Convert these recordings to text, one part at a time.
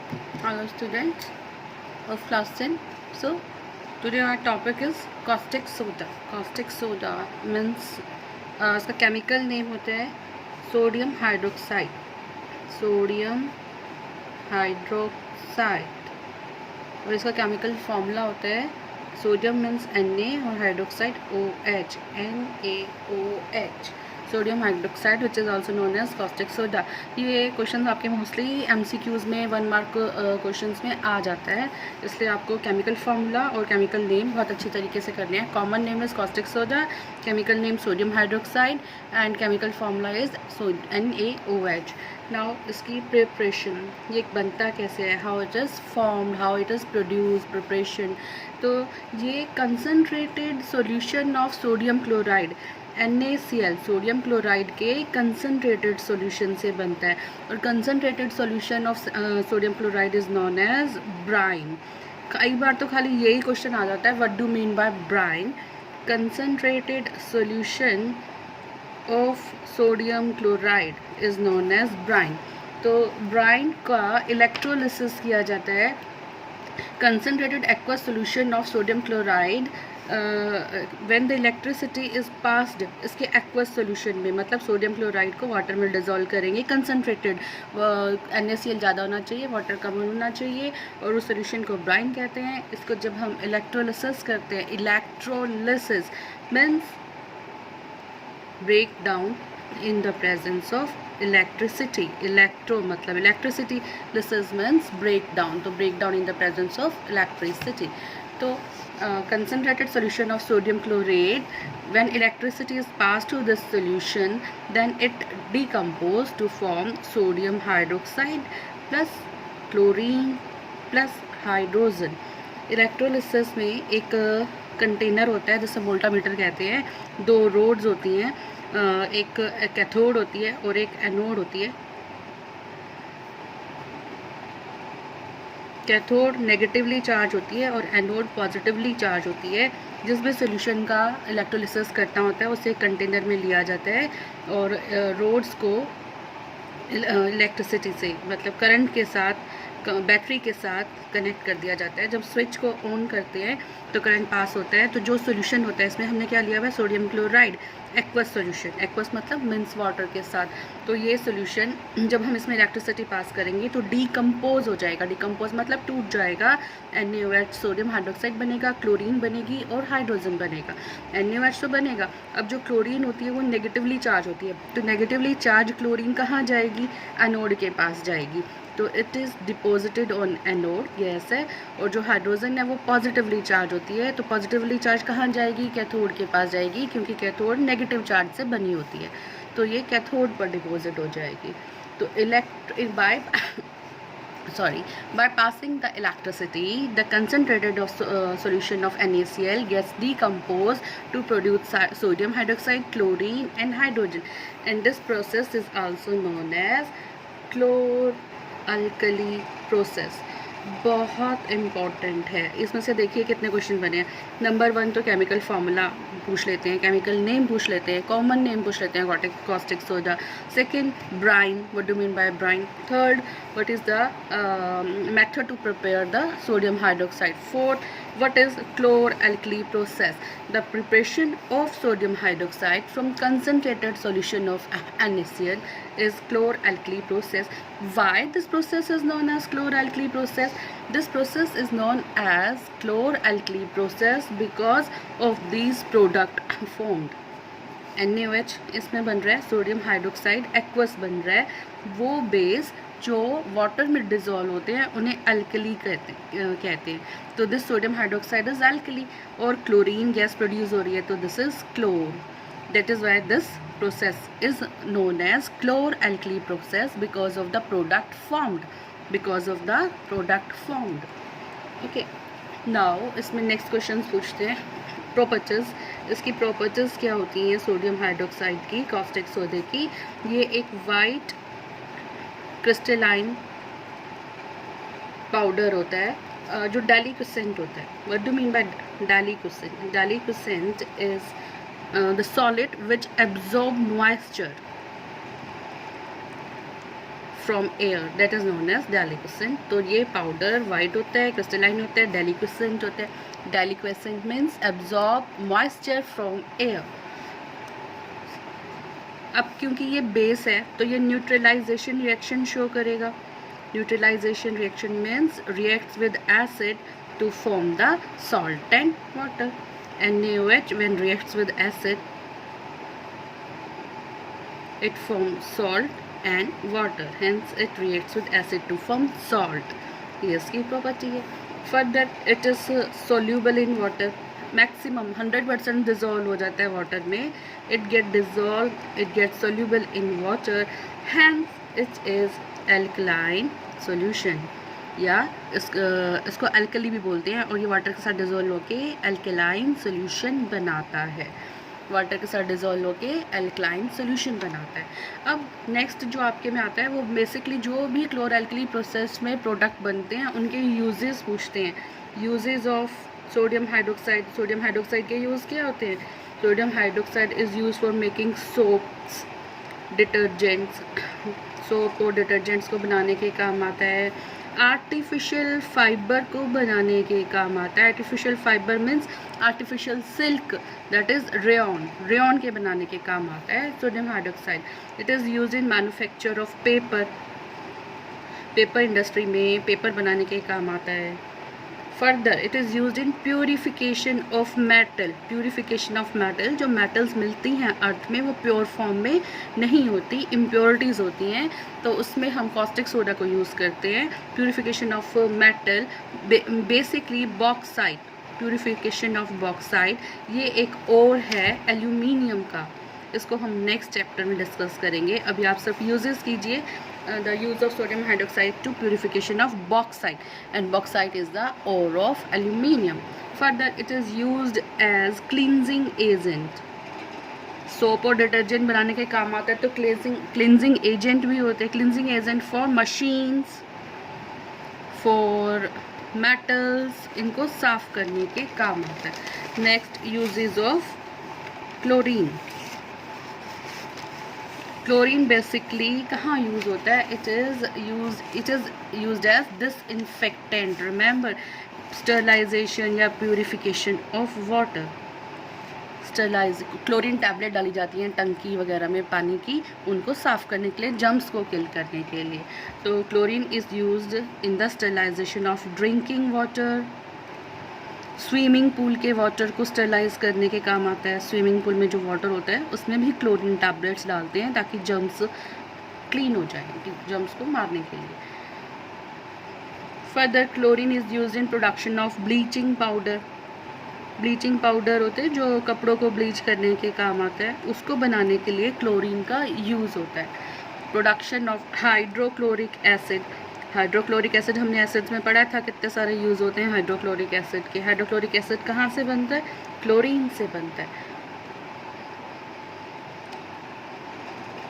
Hello students of class 10. So today our topic is caustic soda. Caustic soda means इसका chemical name होता है sodium hydroxide. Sodium hydroxide और इसका chemical formula होता है sodium means Na और hydroxide OH, NaOH. Sodium hydroxide which is also known as caustic soda. ये question आपके मोस्टली MCQs में 1 मार्क क्वेश्चंस में आ जाता है, इसलिए आपको केमिकल फार्मूला और केमिकल नेम बहुत अच्छी तरीके से करने हैं. Common name is caustic soda, chemical name sodium hydroxide and chemical formula is NaOH. Now इसकी प्रिपरेशन, ये बनता कैसे है, how it is formed, how it is produce, preparation. तो ये concentrated solution of sodium chloride NaCl sodium chloride के concentrated solution से बनता है. और concentrated solution of sodium chloride is known as Bryan. कई बार तो खाली यही क्वेश्चन आ जाता है, what do mean by brine. Concentrated solution of sodium chloride is known as brine. तो ब्राइन का इलेक्ट्रोलिसिस किया जाता है. Concentrated aqueous solution of sodium chloride when the electricity is passed, इसके एक्वस सोल्यूशन में, मतलब सोडियम क्लोराइड को water में डिज़ोल्व करेंगे. कंसनट्रेटेड NaCl ज़्यादा होना चाहिए, वाटर कम होना चाहिए और उस सोल्यूशन को ब्राइन कहते हैं. इसको जब हम इलेक्ट्रोलिसिस करते हैं, electrolysis means break down in the presence of electricity. Electro मतलब electricity, lysis means breakdown, तो breakdown in the presence of electricity. तो concentrated solution of sodium chlorate, when electricity is passed to this solution, then it decomposes to form sodium hydroxide plus chlorine plus hydrogen. Electrolysis में एक container होता है जिसे voltameter कहते हैं. 2 roads होती हैं, एक कैथोड होती है और एक एनोड होती है. कैथोड नेगेटिवली चार्ज होती है और एनोड पॉजिटिवली चार्ज होती है. जिस भी सोल्यूशन का इलेक्ट्रोलिसिस करना होता है उसे कंटेनर में लिया जाता है और रोड्स को इलेक्ट्रिसिटी से, मतलब करंट के साथ, बैटरी के साथ कनेक्ट कर दिया जाता है. जब स्विच को ऑन करते हैं तो करंट पास होता है. तो जो सोल्यूशन होता है, इसमें हमने क्या लिया हुआ है, sodium chloride aqueous solution. Aqueous मतलब मीन्स वाटर के साथ. तो ये सोल्यूशन जब हम इसमें इलेक्ट्रिसिटी पास करेंगे तो डीकम्पोज हो जाएगा. डीकम्पोज मतलब टूट जाएगा. NaOH सोडियम हाइड्रोक्साइड बनेगा, क्लोरीन बनेगी और हाइड्रोजन बनेगा. NaOH तो बनेगा. अब जो क्लोरीन होती है वो नेगेटिवली चार्ज होती है, तो नेगेटिवली चार्ज क्लोरीन कहाँ जाएगी, एनोड के पास जाएगी. तो it is deposited on anode, gas है. और जो हाइड्रोजन है वो पॉजिटिवली चार्ज होती है, तो पॉजिटिवली चार्ज कहाँ जाएगी, कैथोड के पास जाएगी, क्योंकि कैथोड नेगेटिव चार्ज से बनी होती है. तो ये कैथोड पर डिपॉजिट हो जाएगी. तो by passing the electricity, the concentrated of solution of NaCl gets decomposed to produce sodium hydroxide, chlorine and hydrogen, and this process is also known as chlor-alkali process. बहुत इम्पॉर्टेंट है. इसमें से देखिए कितने क्वेश्चन बने हैं. नंबर 1 तो chemical formula पूछ लेते हैं, केमिकल नेम पूछ लेते हैं, कॉमन नेम पूछ लेते हैं caustic soda. Second, brine, what do mean by brine. Third, what is the method to prepare the sodium hydroxide. Fourth, what is chlor-alkali process, the preparation of sodium hydroxide from concentrated solution of NaCl is chlor-alkali process. Why this process is known as chlor-alkali process? This process is known as chlor-alkali process because of these product formed. NaOH इसमें बन रहा है, sodium hydroxide aqueous बन रहा है. वो base जो water में डिज़ोल्व होते हैं उन्हें अल्कली कहते हैं. तो this sodium hydroxide is alkali. और क्लोरीन गैस प्रोड्यूस हो रही है, तो this is chlor. That is why this process is known as chlor alkali process because of the product formed. Okay, now इसमें नेक्स्ट क्वेश्चन पूछते हैं. Properties, इसकी properties क्या होती हैं सोडियम हाइड्रोक्साइड की, कॉस्टिक सोडे की. ये एक वाइट क्रिस्टलाइन पाउडर होता है जो डेलिक्विसेंट होता है. What do mean by deliquescent? Deliquescent is the solid which absorb moisture from air, that is known as deliquescent. तो ये पाउडर वाइट होता है, क्रिस्टलाइन होता है, डेलिक्वेसेंट होता है। Deliquescent means absorb moisture from air. अब क्योंकि ये बेस है तो ये न्यूट्रलाइजेशन रिएक्शन शो करेगा। Neutralization reaction means reacts with acid to form the salt and water. NaOH when reacts with acid it forms salt and water, hence it reacts with acid to form salt. ये इसकी property है। Further it is soluble in water, maximum 100% dissolve हो जाता है water में। It get dissolve, it get soluble in water, hence it is alkaline solution, या इसको alkali भी बोलते हैं। और ये वाटर के साथ डिज़ोल्व होके एल्कलाइन सॉल्यूशन बनाता है। वाटर के साथ डिज़ोल्व होके एल्कलाइन सॉल्यूशन बनाता है। अब नेक्स्ट जो आपके में आता है वो बेसिकली जो भी क्लोरएल्कली प्रोसेस में प्रोडक्ट बनते हैं उनके यूजेस पूछते हैं। Uses of sodium hydroxide. Sodium hydroxide के यूज़ क्या होते हैं? Sodium hydroxide is use for making soaps, detergents. Soap और डिटर्जेंट्स को बनाने के काम आता है। आर्टिफिशियल फाइबर को बनाने के काम आता है। Artificial fibre means artificial silk, that is rayon. Rayon के बनाने के काम आता है sodium hydroxide. It is use in manufacture of paper. Paper industry में पेपर बनाने के काम आता है। Further it is use in purification of metal. Purification of metal, जो मेटल्स मिलती हैं अर्थ में वो प्योर फॉर्म में नहीं होती, इम्प्योरिटीज़ होती हैं, तो उसमें हम कॉस्टिक सोडा को यूज़ करते हैं। Purification of metal, basically bauxite. Purification of bauxite ये एक और है एल्यूमिनियम का। इसको हम नेक्स्ट चैप्टर में डिस्कस करेंगे। अभी आप सिर्फ यूजेस कीजिए the use of sodium hydroxide to purification of bauxite, and bauxite is the ore of aluminium. Further it is used as cleansing agent. Soap और डिटर्जेंट बनाने के काम आता है, तो क्लिनजिंग एजेंट भी होते हैं। Cleansing agent for machines, for metals, इनको साफ करने के काम आता है। Next uses of chlorine. Chlorine basically कहाँ यूज़ होता है? It is used as disinfectant. Remember, sterilization या purification of water. Chlorine tablet डाली जाती हैं टंकी वगैरह में पानी की, उनको साफ़ करने के लिए, जम्स को किल करने के लिए। तो chlorine is used in the sterilization of drinking water. Swimming pool के वाटर को स्टरलाइज करने के काम आता है। स्विमिंग पूल में जो वाटर होता है उसमें भी क्लोरीन टैबलेट्स डालते हैं ताकि जर्म्स क्लीन हो जाए, जर्म्स को मारने के लिए। Further chlorine is used in production of bleaching powder. Bleaching powder होते हैं जो कपड़ों को ब्लीच करने के काम आता है, उसको बनाने के लिए क्लोरीन का यूज़ होता है। Production of hydrochloric acid. Hydrochloric acid हमने एसिड्स में पढ़ा था, कितने सारे यूज़ होते हैं हाइड्रोक्लोरिक एसिड के। हाइड्रोक्लोरिक एसिड कहाँ से बनता है? क्लोरीन से बनता है।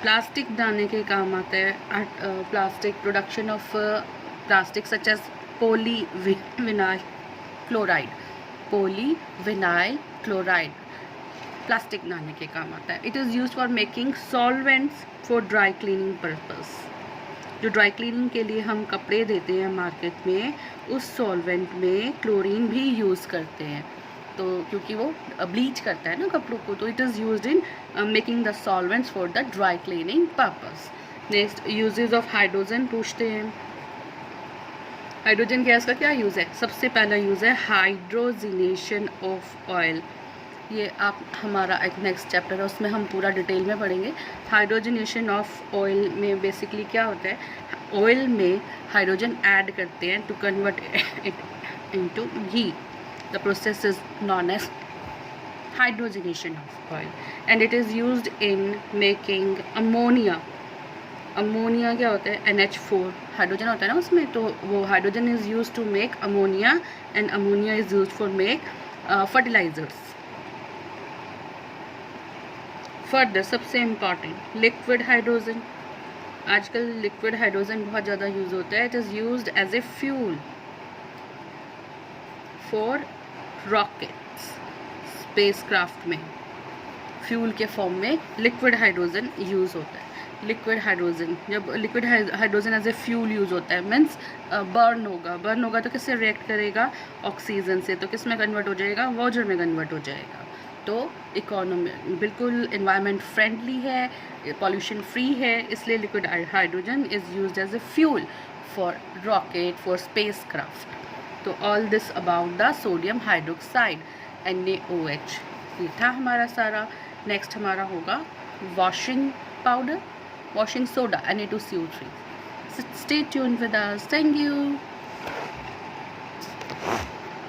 प्लास्टिक बनाने के काम आता है। Plastic, production of plastic such as polyvinyl chloride. Polyvinyl chloride plastic बनाने के काम आता है। It is use for making solvents for dry cleaning purpose. जो ड्राई क्लीनिंग के लिए हम कपड़े देते हैं मार्केट में, उस सॉल्वेंट में क्लोरीन भी यूज़ करते हैं, तो क्योंकि वो ब्लीच करता है ना कपड़ों को, तो it is used in making the solvents for the dry cleaning purpose. Next uses of hydrogen पूछते हैं। हाइड्रोजन गैस का क्या यूज़ है? सबसे पहला यूज़ है हाइड्रोजिनेशन ऑफ ऑयल। ये आप हमारा एक नेक्स्ट चैप्टर है उसमें हम पूरा डिटेल में पढ़ेंगे। हाइड्रोजनेशन ऑफ ऑयल में बेसिकली क्या होता है? ऑयल में हाइड्रोजन ऐड करते हैं to convert it into ghee. The process is known as hydrogenation of oil and it is used in making ammonia. Ammonia क्या होता है? NH4 हाइड्रोजन होता है ना उसमें, तो वो hydrogen is use to make ammonia and ammonia is use for make fertilizers. Further सबसे इम्पॉर्टेंट लिक्विड हाइड्रोजन। आजकल लिक्विड हाइड्रोजन बहुत ज़्यादा यूज़ होता है। It is used as a fuel for rockets, spacecraft में फ्यूल के फॉर्म में liquid hydrogen use होता है। लिक्विड हाइड्रोजन, जब liquid hydrogen as a fuel use होता है मीन्स बर्न होगा तो किससे रिएक्ट करेगा, ऑक्सीजन से, तो किस में कन्वर्ट हो जाएगा, वाटर में कन्वर्ट हो जाएगा। तो इकोनॉमी बिल्कुल इन्वायरमेंट फ्रेंडली है, पॉल्यूशन फ्री है, इसलिए liquid hydrogen is used as a fuel for rocket, for spacecraft. तो all this about the sodium hydroxide NaOH। ये था हमारा सारा। नेक्स्ट हमारा होगा washing powder, washing soda Na2CO3. Stay tuned with us. Thank you.